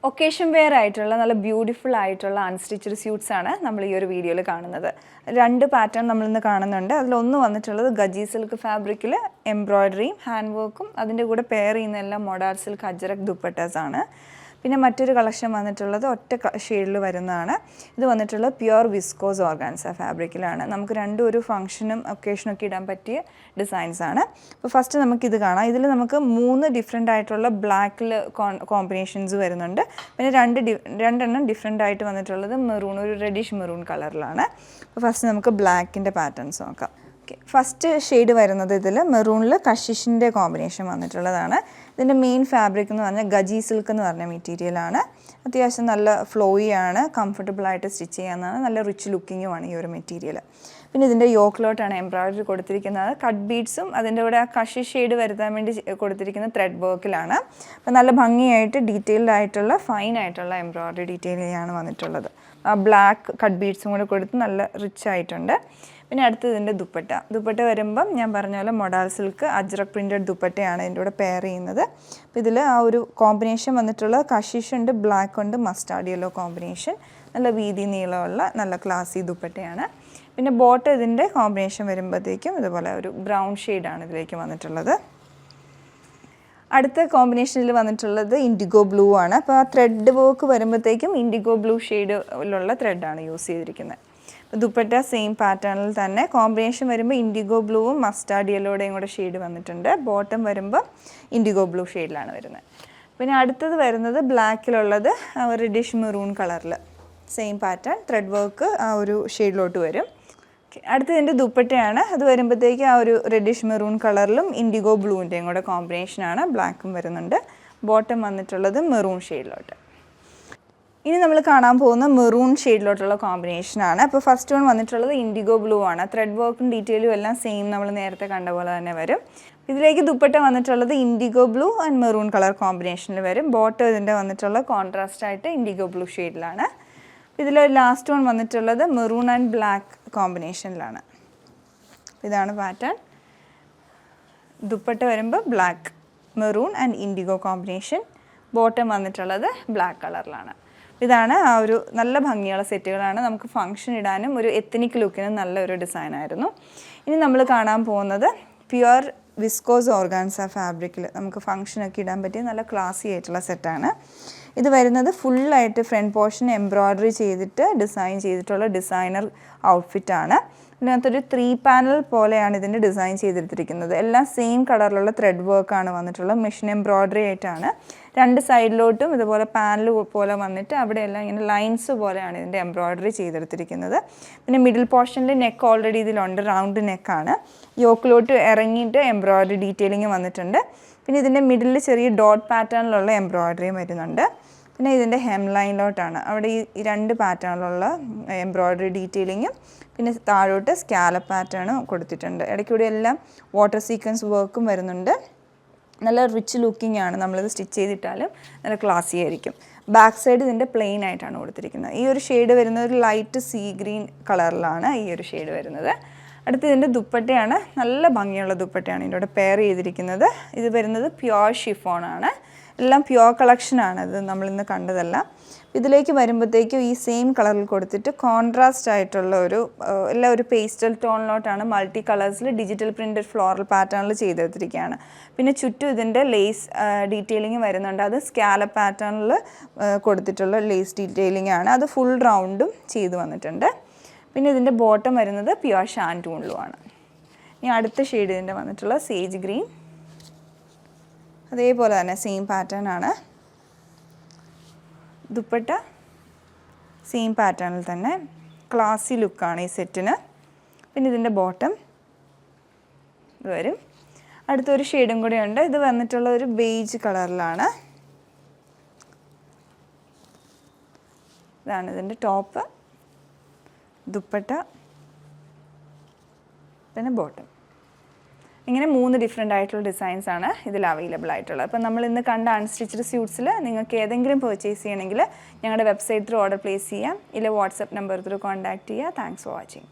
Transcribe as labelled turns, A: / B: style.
A: Occasion wear ആയിട്ടുള്ള നല്ല beautiful ആയിട്ടുള്ള അൺസ്റ്റിച്ചഡ് സ്യൂട്ട്സ് ആണ് നമ്മൾ ഈ ഒരു വീഡിയോയിൽ കാണുന്നത്. രണ്ട് പാറ്റേൺ നമ്മളിന്ന് കാണുന്നുണ്ട്. അതിലൊന്ന് വന്നിട്ടുള്ളത് ഗജി സിൽക്ക് ഫാബ്രിക്കിൽ എംബ്രോയ്ഡറിയും ഹാൻഡ് വർക്കും അതിൻ്റെ കൂടെ പെയർ ചെയ്യുന്ന എല്ലാം മൊഡാർ സിൽക്ക് അജ്രക് ദുപ്പട്ടാസ് ആണ്. പിന്നെ മറ്റൊരു കളക്ഷൻ വന്നിട്ടുള്ളത് ഒറ്റ ഷെയ്ഡിൽ വരുന്നതാണ്. ഇത് വന്നിട്ടുള്ളത് പ്യുവർ വിസ്കോസ് ഓർഗാൻസ ഫാബ്രിക്കിലാണ്. നമുക്ക് രണ്ടും ഒരു ഫംഗ്ഷനും ഒക്കേഷനൊക്കെ ഇടാൻ പറ്റിയ ഡിസൈൻസ് ആണ്. അപ്പോൾ ഫസ്റ്റ് നമുക്കിത് കാണാം. ഇതിൽ നമുക്ക് 3 ഡിഫറെൻ്റ് ആയിട്ടുള്ള ബ്ലാക്കിൽ കോമ്പിനേഷൻസ് വരുന്നുണ്ട്. പിന്നെ രണ്ടെണ്ണം ഡിഫറെൻ്റ് ആയിട്ട് വന്നിട്ടുള്ളത് മെറൂൺ, ഒരു റെഡിഷ് മെറൂൺ കളറിലാണ്. അപ്പോൾ ഫസ്റ്റ് നമുക്ക് ബ്ലാക്കിൻ്റെ പാറ്റേൺസ് നോക്കാം. ഫസ്റ്റ് ഷെയ്ഡ് വരുന്നത് ഇതിൽ മെറൂണിൽ കഷിഷിൻ്റെ കോമ്പിനേഷൻ വന്നിട്ടുള്ളതാണ്. ഇതിൻ്റെ മെയിൻ ഫാബ്രിക് എന്ന് പറഞ്ഞാൽ ഗജി സിൽക്ക് എന്ന് പറഞ്ഞ മെറ്റീരിയലാണ്. അത്യാവശ്യം നല്ല ഫ്ലോയി ആണ്, കംഫർട്ടബിളായിട്ട് സ്റ്റിച്ച് ചെയ്യാവുന്നതാണ്, നല്ല റിച്ച് ലുക്കിങ്ങുമാണ് ഈ ഒരു മെറ്റീരിയൽ. പിന്നെ ഇതിൻ്റെ യോക്കിലോട്ടാണ് എംബ്രോയ്ഡറി കൊടുത്തിരിക്കുന്നത്. കട്ട് ബീഡ്സും അതിൻ്റെ കൂടെ ആ കഷിഷ് ഷെയ്ഡ് വരുത്താൻ വേണ്ടി കൊടുത്തിരിക്കുന്ന ത്രെഡ് വർക്കിലാണ്. അപ്പോൾ നല്ല ഭംഗിയായിട്ട് ഡീറ്റെയിൽഡ് ആയിട്ടുള്ള ഫൈൻ ആയിട്ടുള്ള എംബ്രോയ്ഡറി ഡീറ്റെയിലാണ് വന്നിട്ടുള്ളത്. ആ ബ്ലാക്ക് കട്ട് ബീഡ്സും കൂടെ കൊടുത്ത് നല്ല റിച്ച് ആയിട്ടുണ്ട്. പിന്നെ അടുത്തത് ഇതിൻ്റെ ദുപ്പട്ട വരുമ്പം ഞാൻ പറഞ്ഞ പോലെ മൊഡാർ സിൽക്ക് അജ്രക് പ്രിൻറ്റഡ് ദുപ്പട്ടയാണ് ഇതിൻ്റെ കൂടെ പെയർ ചെയ്യുന്നത്. അപ്പോൾ ഇതിൽ ആ ഒരു കോമ്പിനേഷൻ വന്നിട്ടുള്ള കഷിഷ് ഉണ്ട്, ബ്ലാക്ക് ഉണ്ട്, മസ്റ്റാർഡ് യെല്ലോ കോമ്പിനേഷൻ, നല്ല വീതി നീളമുള്ള നല്ല ക്ലാസി ദുപ്പട്ടയാണ്. പിന്നെ ബോട്ടം ഇതിൻ്റെ കോമ്പിനേഷൻ വരുമ്പോഴത്തേക്കും ഇതുപോലെ ഒരു ബ്രൗൺ ഷെയ്ഡാണ് ഇതിലേക്ക് വന്നിട്ടുള്ളത്. അടുത്ത കോമ്പിനേഷനിൽ വന്നിട്ടുള്ളത് ഇൻഡിഗോ ബ്ലൂ ആണ്. അപ്പോൾ ആ ത്രെഡ് വർക്ക് വരുമ്പോഴത്തേക്കും ഇൻഡിഗോ ബ്ലൂ ഷെയ്ഡിലുള്ള ത്രെഡാണ് യൂസ് ചെയ്തിരിക്കുന്നത്. ദുപ്പട്ട സെയിം പാറ്റേണിൽ തന്നെ കോമ്പിനേഷൻ വരുമ്പോൾ ഇൻഡിഗോ ബ്ലൂവും മസ്റ്റാർഡ് യെല്ലോയുടെയും കൂടെ ഷെയ്ഡ് വന്നിട്ടുണ്ട്. ബോട്ടം വരുമ്പോൾ ഇൻഡിഗോ ബ്ലൂ ഷെയ്ഡിലാണ് വരുന്നത്. പിന്നെ അടുത്തത് വരുന്നത് ബ്ലാക്കിലുള്ളത് റെഡിഷ് മെറൂൺ കളറിൽ സെയിം പാറ്റേൺ ത്രെഡ് വർക്ക് ആ ഒരു ഷെയ്ഡിലോട്ട് വരും. അടുത്തതിൻ്റെ ദുപ്പട്ടയാണ്. അത് വരുമ്പോഴത്തേക്ക് ആ ഒരു റെഡിഷ് മെറൂൺ കളറിലും ഇൻഡിഗോ ബ്ലൂവിൻ്റെയും കൂടെ കോമ്പിനേഷനാണ്. ബ്ലാക്കും വരുന്നുണ്ട്. ബോട്ടം വന്നിട്ടുള്ളത് മെറൂൺ ഷെയ്ഡിലോട്ട്. ഇനി നമ്മൾ കാണാൻ പോകുന്ന മെറൂൺ ഷെയ്ഡിലോട്ടുള്ള കോമ്പിനേഷനാണ്. അപ്പോൾ ഫസ്റ്റ് വൺ വന്നിട്ടുള്ളത് ഇൻഡിഗോ ബ്ലൂ ആണ്. ത്രെഡ് വർക്കും ഡീറ്റെയിലും എല്ലാം സെയിം നമ്മൾ നേരത്തെ കണ്ട പോലെ തന്നെ വരും. ഇതിലേക്ക് ദുപ്പട്ട വന്നിട്ടുള്ളത് indigo blue and maroon colour കോമ്പിനേഷനിൽ വരും. ബോട്ടം ഇതിൻ്റെ വന്നിട്ടുള്ള കോൺട്രാസ്റ്റ് ആയിട്ട് ഇൻഡിഗോ ബ്ലൂ ഷെയ്ഡിലാണ്. ഇതിൽ ലാസ്റ്റ് വൺ വന്നിട്ടുള്ളത് മെറൂൺ ആൻഡ് ബ്ലാക്ക് കോമ്പിനേഷനിലാണ്. ഇതാണ് പാറ്റേൺ. ദുപ്പട്ട വരുമ്പോൾ black, maroon and IndiGo combination. Bottom വന്നിട്ടുള്ളത് ബ്ലാക്ക് കളറിലാണ്. ഇതാണ് ആ ഒരു നല്ല ഭംഗിയുള്ള സെറ്റുകളാണ്. നമുക്ക് ഫംഗ്ഷൻ ഇടാനും ഒരു എത്നിക് ലുക്കിനും നല്ലൊരു ഡിസൈനായിരുന്നു. ഇനി നമ്മൾ കാണാൻ പോകുന്നത് പ്യുവർ വിസ്കോസ് ഓർഗാൻസ ഫാബ്രിക്കിൽ നമുക്ക് ഫംഗ്ഷനൊക്കെ ഇടാൻ പറ്റിയ നല്ല ക്ലാസി ആയിട്ടുള്ള സെറ്റാണ്. ഇത് വരുന്നത് ഫുള്ളായിട്ട് ഫ്രണ്ട് പോർഷൻ എംബ്രോയ്ഡറി ചെയ്തിട്ട് ഡിസൈൻ ചെയ്തിട്ടുള്ള ഡിസൈനർ ഔട്ട്ഫിറ്റാണ്. ഇതിനകത്തൊരു 3 പാനൽ പോലെയാണ് ഇതിൻ്റെ ഡിസൈൻ ചെയ്തെടുത്തിരിക്കുന്നത്. എല്ലാം സെയിം കളറിലുള്ള ത്രെഡ് വർക്കാണ് വന്നിട്ടുള്ളത്. മെഷീൻ എംബ്രോയ്ഡറി ആയിട്ടാണ്. 2 സൈഡിലോട്ടും ഇതുപോലെ പാനൽ പോലെ വന്നിട്ട് അവിടെയെല്ലാം ഇങ്ങനെ ലൈൻസ് പോലെയാണ് ഇതിൻ്റെ എംബ്രോയ്ഡറി ചെയ്തെടുത്തിരിക്കുന്നത്. പിന്നെ മിഡിൽ പോർഷനിൽ നെക്ക് ഓൾറെഡി ഇതിലുണ്ട്, റൗണ്ട് നെക്കാണ്. യോക്കിലോട്ട് ഇറങ്ങിയിട്ട് എംബ്രോയ്ഡറി ഡീറ്റെയിലിംഗ് വന്നിട്ടുണ്ട്. പിന്നെ ഇതിൻ്റെ മിഡിലിൽ ചെറിയ ഡോട്ട് പാറ്റേണിലുള്ള എംബ്രോയ്ഡറിയും വരുന്നുണ്ട്. പിന്നെ ഇതിൻ്റെ ഹെം ലൈനിലോട്ടാണ് അവിടെ ഈ 2 പാറ്റേണിലുള്ള എംബ്രോയ്ഡറി ഡീറ്റെയിലിങ്ങും പിന്നെ താഴോട്ട് സ്കാലപ്പ് പാറ്റേണും കൊടുത്തിട്ടുണ്ട്. ഇടയ്ക്കൂടെ എല്ലാം വാട്ടർ സീക്വൻസ് വർക്കും വരുന്നുണ്ട്. നല്ല റിച്ച് ലുക്കിംഗ് ആണ്. നമ്മളിത് സ്റ്റിച്ച് ചെയ്തിട്ടാലും നല്ല ക്ലാസി ആയിരിക്കും. ബാക്ക് സൈഡ് ഇതിൻ്റെ പ്ലെയിൻ ആയിട്ടാണ് കൊടുത്തിരിക്കുന്നത്. ഈ ഒരു ഷെയ്ഡ് വരുന്നത് ഒരു ലൈറ്റ് സീ ഗ്രീൻ കളറിലാണ് ഈ ഒരു ഷെയ്ഡ് വരുന്നത്. അടുത്ത് ഇതിൻ്റെ ദുപ്പട്ടയാണ്. നല്ല ഭംഗിയുള്ള ദുപ്പട്ടയാണ് ഇതിൻ്റെ പെയർ ചെയ്തിരിക്കുന്നത്. ഇത് വരുന്നത് പ്യുവർ ഷിഫോണാണ്. എല്ലാം പ്യുവർ കളക്ഷനാണ്. ഇത് നമ്മളിന്ന് കണ്ടതല്ല. ഇതിലേക്ക് വരുമ്പോഴത്തേക്കും ഈ സെയിം കളറിൽ കൊടുത്തിട്ട് കോൺട്രാസ്റ്റ് ആയിട്ടുള്ള എല്ലാം ഒരു പേസ്റ്റൽ ടോണിലോട്ടാണ് മൾട്ടി കളേഴ്സിൽ ഡിജിറ്റൽ പ്രിൻറ്റഡ് ഫ്ലോറൽ പാറ്റേണിൽ ചെയ്തെടുത്തിരിക്കുകയാണ്. പിന്നെ ചുറ്റും ഇതിൻ്റെ ലേസ് ഡീറ്റെയിലിംഗ് വരുന്നുണ്ട്. അത് സ്കാലപ്പ് പാറ്റേണിൽ കൊടുത്തിട്ടുള്ള ലേസ് ഡീറ്റെയിലിംഗ് ആണ്. അത് ഫുൾ റൗണ്ടും ചെയ്ത് വന്നിട്ടുണ്ട്. പിന്നെ ഇതിൻ്റെ ബോട്ടം വരുന്നത് പ്യുവർ ഷാൻറ്റൂണിലുമാണ്. ഇനി അടുത്ത ഷെയ്ഡ് ഇതിൻ്റെ വന്നിട്ടുള്ള സേജ് ഗ്രീൻ. അതേപോലെ തന്നെ സെയിം പാറ്റേൺ ആണ്. ദുപ്പട്ട സെയിം പാറ്റേണിൽ തന്നെ ക്ലാസി ലുക്കാണ് ഈ സെറ്റിന്. പിന്നെ ഇതിൻ്റെ ബോട്ടം ഇത് വരും. അടുത്തൊരു ഷെയ്ഡും കൂടെ ഉണ്ട്. ഇത് വന്നിട്ടുള്ള ഒരു ബേജ് കളറിലാണ്. ഇതാണ് ഇതിൻ്റെ ടോപ്പ്, ദുപ്പട്ട, പിന്നെ ബോട്ടം. ഇങ്ങനെ 3 ഡിഫറെൻ്റ് ആയിട്ടുള്ള ഡിസൈൻസ് ആണ് ഇതിൽ അവൈലബിൾ ആയിട്ടുള്ളത്. അപ്പോൾ നമ്മൾ ഇന്ന് കണ്ട അൺസ്റ്റിച്ചഡ് സ്യൂട്ട്സിൽ നിങ്ങൾക്ക് ഏതെങ്കിലും പർച്ചേസ് ചെയ്യണമെങ്കിൽ ഞങ്ങളുടെ വെബ്സൈറ്റ് ത്രൂ ഓർഡർ പ്ലേസ് ചെയ്യാം. ഇല്ല വാട്സപ്പ് നമ്പർ ത്രൂ കോൺടാക്ട് ചെയ്യുക. Thanks for watching.